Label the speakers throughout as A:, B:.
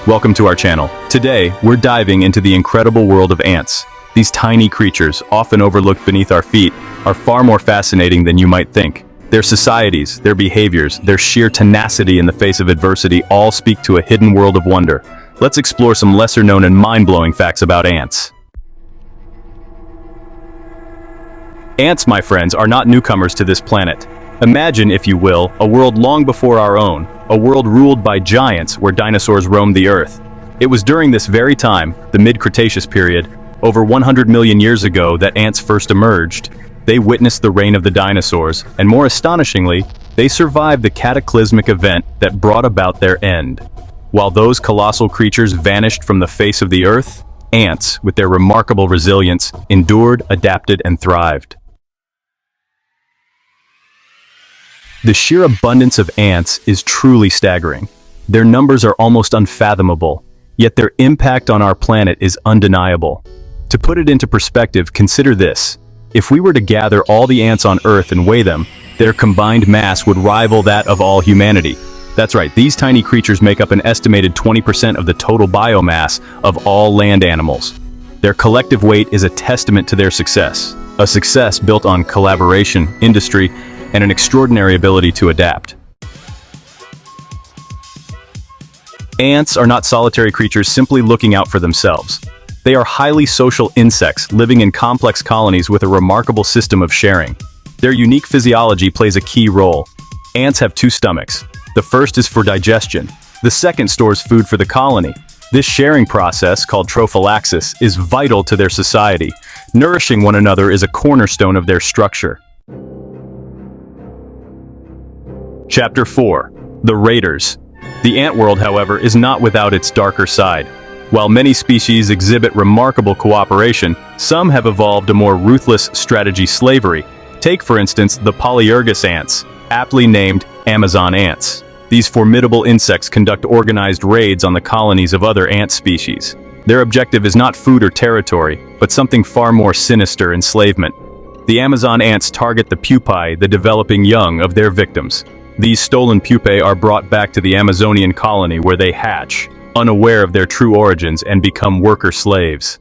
A: welcome to our channel. Today, we're diving into the incredible world of ants. These tiny creatures, often overlooked beneath our feet, are far more fascinating than you might think. Their societies, their behaviors, their sheer tenacity in the face of adversity all speak to a hidden world of wonder. Let's explore some lesser-known and mind-blowing facts about ants. Ants, my friends, are not newcomers to this planet. Imagine, if you will, a world long before our own, a world ruled by giants where dinosaurs roamed the earth. It was during this very time, the mid-Cretaceous period, over 100 million years ago, that ants first emerged. They witnessed the reign of the dinosaurs, and more astonishingly, they survived the cataclysmic event that brought about their end. While those colossal creatures vanished from the face of the earth, ants, with their remarkable resilience, endured, adapted, and thrived. The sheer abundance of ants is truly staggering. Their numbers are almost unfathomable, yet their impact on our planet is undeniable. To put it into perspective, consider this. If we were to gather all the ants on Earth and weigh them, their combined mass would rival that of all humanity. That's right, these tiny creatures make up an estimated 20% of the total biomass of all land animals. Their collective weight is a testament to their success, a success built on collaboration, industry, and an extraordinary ability to adapt. Ants are not solitary creatures simply looking out for themselves. They are highly social insects living in complex colonies with a remarkable system of sharing. Their unique physiology plays a key role. Ants have two stomachs. The first is for digestion. The second stores food for the colony. This sharing process, called trophallaxis, is vital to their society. Nourishing one another is a cornerstone of their structure. Chapter 4. The Raiders. The ant world, however, is not without its darker side. While many species exhibit remarkable cooperation, some have evolved a more ruthless strategy slavery. Take, for instance, the polyergus ants, aptly named Amazon ants. These formidable insects conduct organized raids on the colonies of other ant species. Their objective is not food or territory, but something far more sinister: enslavement. The Amazon ants target the pupae, the developing young, of their victims. These stolen pupae are brought back to the Amazonian colony where they hatch, unaware of their true origins, and become worker slaves.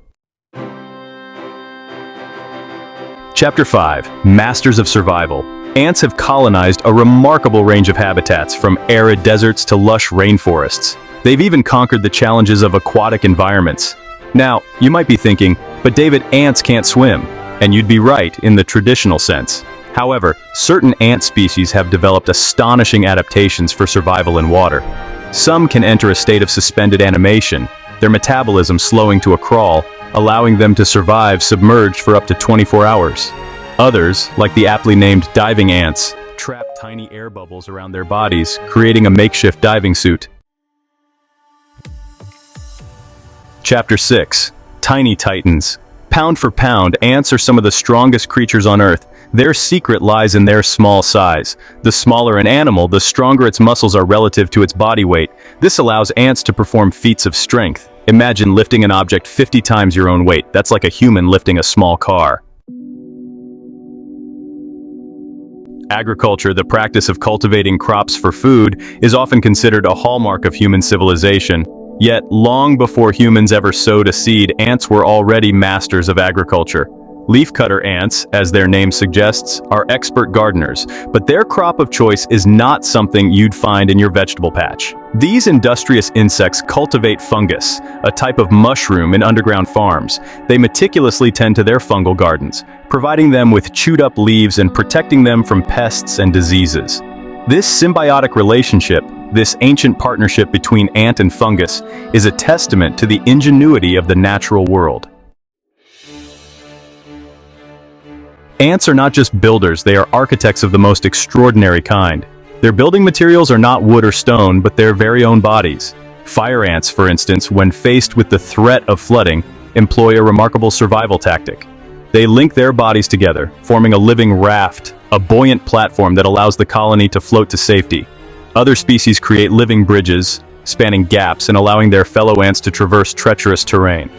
A: Chapter 5. Masters of Survival. Ants have colonized a remarkable range of habitats, from arid deserts to lush rainforests. They've even conquered the challenges of aquatic environments. Now, you might be thinking, but David, ants can't swim. And you'd be right in the traditional sense. However, certain ant species have developed astonishing adaptations for survival in water. Some can enter a state of suspended animation, their metabolism slowing to a crawl, allowing them to survive submerged for up to 24 hours. Others, like the aptly named diving ants, trap tiny air bubbles around their bodies, creating a makeshift diving suit. Chapter 6. Tiny Titans. Pound for pound, ants are some of the strongest creatures on Earth. Their secret lies in their small size. The smaller an animal, the stronger its muscles are relative to its body weight. This allows ants to perform feats of strength. Imagine lifting an object 50 times your own weight. That's like a human lifting a small car. Agriculture, the practice of cultivating crops for food, is often considered a hallmark of human civilization. Yet, long before humans ever sowed a seed, ants were already masters of agriculture. Leafcutter ants, as their name suggests, are expert gardeners, but their crop of choice is not something you'd find in your vegetable patch. These industrious insects cultivate fungus, a type of mushroom in underground farms. They meticulously tend to their fungal gardens, providing them with chewed-up leaves and protecting them from pests and diseases. This symbiotic relationship, this ancient partnership between ant and fungus, is a testament to the ingenuity of the natural world. Ants are not just builders, they are architects of the most extraordinary kind. Their building materials are not wood or stone, but their very own bodies. Fire ants, for instance, when faced with the threat of flooding, employ a remarkable survival tactic. They link their bodies together, forming a living raft, a buoyant platform that allows the colony to float to safety. Other species create living bridges, spanning gaps and allowing their fellow ants to traverse treacherous terrain.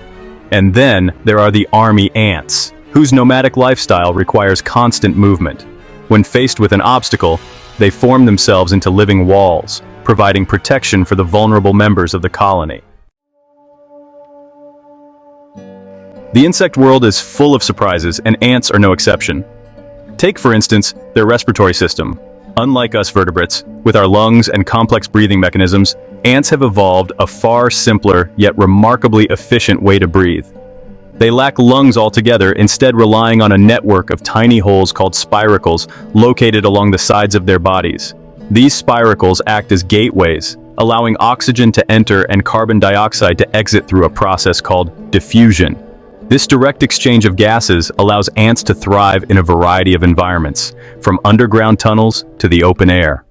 A: And then there are the army ants, whose nomadic lifestyle requires constant movement. When faced with an obstacle, they form themselves into living walls, providing protection for the vulnerable members of the colony. The insect world is full of surprises, and ants are no exception. Take, for instance, their respiratory system. Unlike us vertebrates, with our lungs and complex breathing mechanisms, ants have evolved a far simpler yet remarkably efficient way to breathe. They lack lungs altogether, instead relying on a network of tiny holes called spiracles located along the sides of their bodies. These spiracles act as gateways, allowing oxygen to enter and carbon dioxide to exit through a process called diffusion. This direct exchange of gases allows ants to thrive in a variety of environments, from underground tunnels to the open air.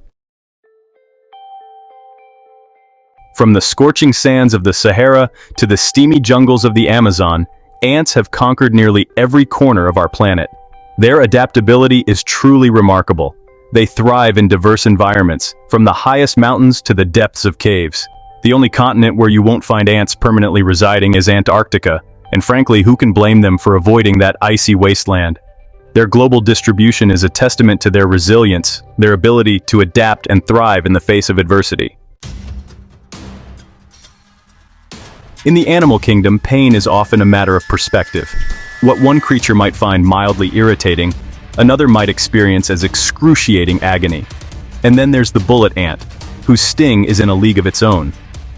A: From the scorching sands of the Sahara to the steamy jungles of the Amazon, ants have conquered nearly every corner of our planet. Their adaptability is truly remarkable. They thrive in diverse environments, from the highest mountains to the depths of caves. The only continent where you won't find ants permanently residing is Antarctica, and frankly, who can blame them for avoiding that icy wasteland? Their global distribution is a testament to their resilience, their ability to adapt and thrive in the face of adversity. In the animal kingdom, pain is often a matter of perspective. What one creature might find mildly irritating, another might experience as excruciating agony. And then there's the bullet ant, whose sting is in a league of its own.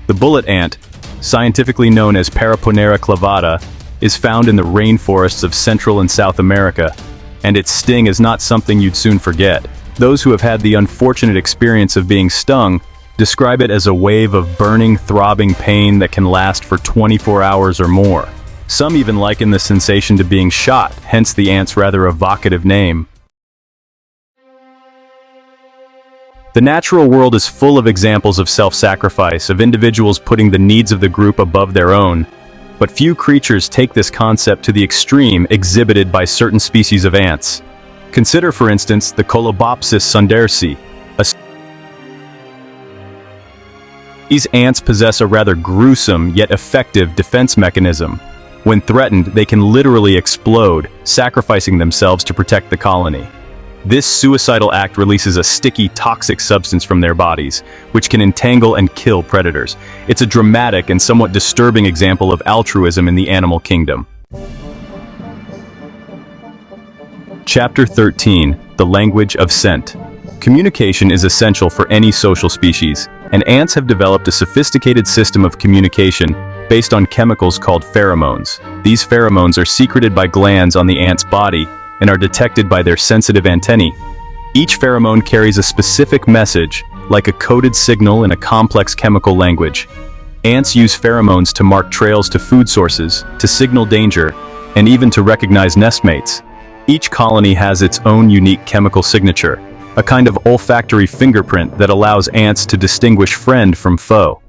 A: The bullet ant, scientifically known as Paraponera clavata, is found in the rainforests of Central and South America, and its sting is not something you'd soon forget. Those who have had the unfortunate experience of being stung describe it as a wave of burning, throbbing pain that can last for 24 hours or more. Some even liken the sensation to being shot, hence the ant's rather evocative name. The natural world is full of examples of self-sacrifice, of individuals putting the needs of the group above their own. But few creatures take this concept to the extreme exhibited by certain species of ants. Consider, for instance, the Colobopsis sundersi. These ants possess a rather gruesome yet effective defense mechanism. When threatened, they can literally explode, sacrificing themselves to protect the colony. This suicidal act releases a sticky, toxic substance from their bodies, which can entangle and kill predators. It's a dramatic and somewhat disturbing example of altruism in the animal kingdom. Chapter 13: The Language of Scent. Communication is essential for any social species, and ants have developed a sophisticated system of communication based on chemicals called pheromones. These pheromones are secreted by glands on the ant's body and are detected by their sensitive antennae. Each pheromone carries a specific message, like a coded signal in a complex chemical language. Ants use pheromones to mark trails to food sources, to signal danger, and even to recognize nestmates. Each colony has its own unique chemical signature, a kind of olfactory fingerprint that allows ants to distinguish friend from foe.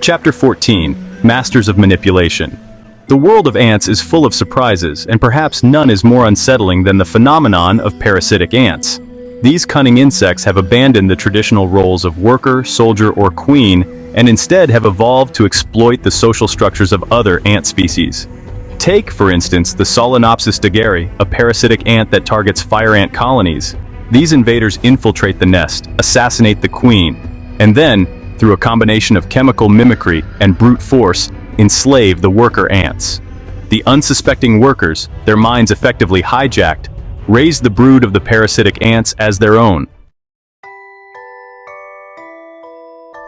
A: Chapter 14: Masters of Manipulation. The world of ants is full of surprises, and perhaps none is more unsettling than the phenomenon of parasitic ants. These cunning insects have abandoned the traditional roles of worker, soldier, or queen, and instead have evolved to exploit the social structures of other ant species. Take, for instance, the Solenopsis daguerre, a parasitic ant that targets fire ant colonies. These invaders infiltrate the nest, assassinate the queen, and then, through a combination of chemical mimicry and brute force, enslave the worker ants. The unsuspecting workers, their minds effectively hijacked, raise the brood of the parasitic ants as their own.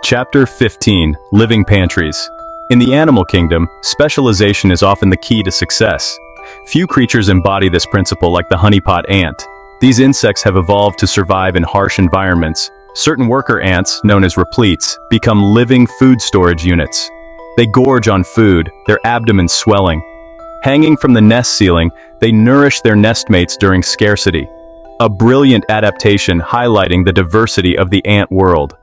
A: Chapter 15: Living Pantries. In the animal kingdom, specialization is often the key to success. Few creatures embody this principle like the honeypot ant. These insects have evolved to survive in harsh environments. Certain worker ants, known as repletes, become living food storage units. They gorge on food, their abdomens swelling. Hanging from the nest ceiling, they nourish their nestmates during scarcity. A brilliant adaptation highlighting the diversity of the ant world.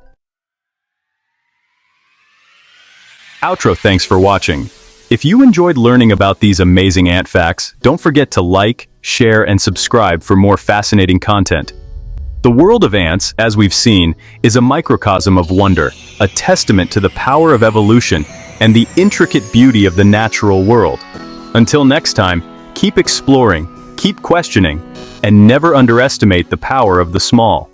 A: Outro. Thanks for watching. If you enjoyed learning about these amazing ant facts, don't forget to like, share, and subscribe for more fascinating content. The world of ants, as we've seen, is a microcosm of wonder, a testament to the power of evolution and the intricate beauty of the natural world. Until next time, keep exploring, keep questioning, and never underestimate the power of the small.